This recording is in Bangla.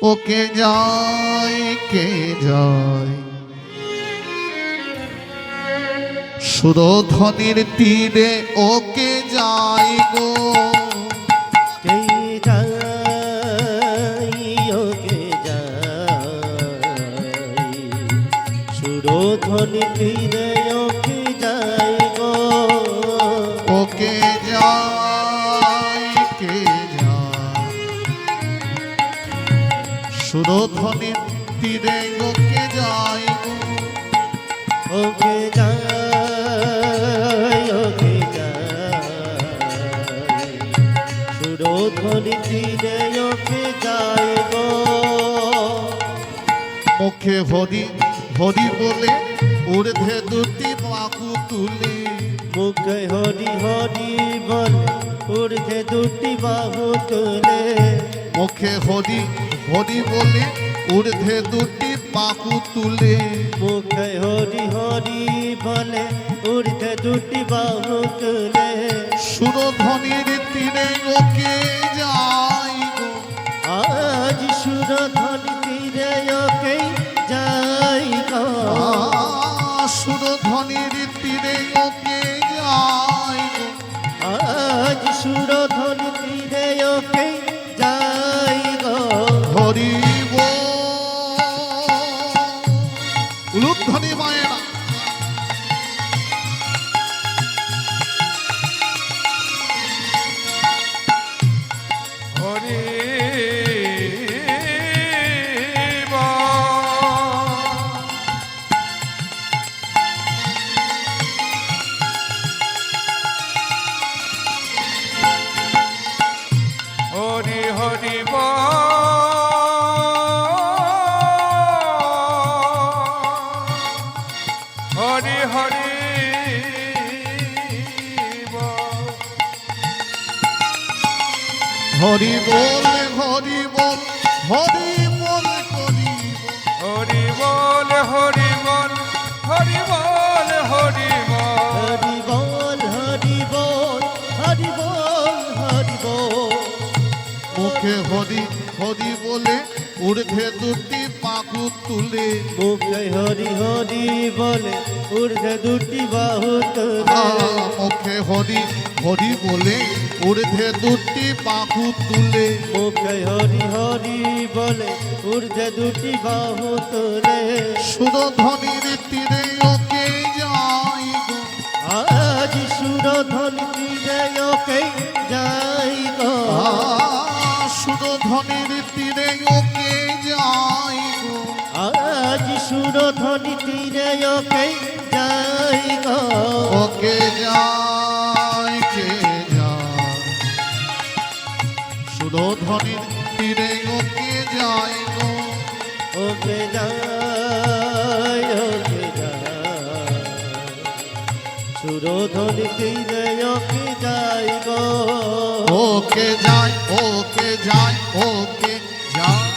ওকে যায় কে যায় সুরধ্বনির তীরে ওকে যায় গো কে যায় ওকে যায় সুরধ্বনির তীরে ওকে যায় গো ওকে যায় কে যায় সুরধ্বনির তীরে ওকে যায় গো ওকে যায় ওকে যায় সুরধ্বনি তীরে ওকে যায় গো মুখে হরি হরি বলে ঊর্ধ্বে দুটি বাহু তুলে মুখে হরি হরি বলে ঊর্ধ্বে দুটি বাহু তুলে মুখে হরি হরি বলে ঊর্ধ্বে দুটি বাহু তুলে মুখে হরি হরি বলে ঊর্ধ্বে দুটি বাহু তুলে সুরধ্বনির তীরে ওকে যায় গো আজ সুরধ্বনি তীরে ওকে যাই গো সুরধ্বনির তীরে ওকে যায় গো আজ সুরধ্বনি তীরে ওকে যাই গো হরি বল উলুধ্বনি মায়েরা হরি হরি হরি হরি হরি হরি বল হরি বল হরি বল হরি বল হরি বল হরি বল হরি বল হরি বল হরি বল হরি বল হরি বল মুখে হরি হরি বলে ঊর্ধ্বে দুটি পাখু তুলে মুখে হরি হরি বলে ঊর্ধ্বে দুটি বাহু তুলে মুখে হরি হরি বলে ঊর্ধ্বে দুটি পাখু তুলে মুখে হরি হরি বলে ঊর্ধ্বে দুটি বাহু তুলে সুরধ্বনির তীরে ওকে যাই গো আজ সুরধ্বনি তীরে ওকে যাই গো সুরধ্বনির তীরে ওকে যাই গো আজ সুরধ্বনি তীরে ওকে যাই গো ওকে যায় কে যায় সুরধ্বনির তীরে ওকে যাই গো ওকে যায় ওকে যায় সুরধ্বনি তীরে ওকে যাই গো ওকে যায় ওকে যায় ওকে যায়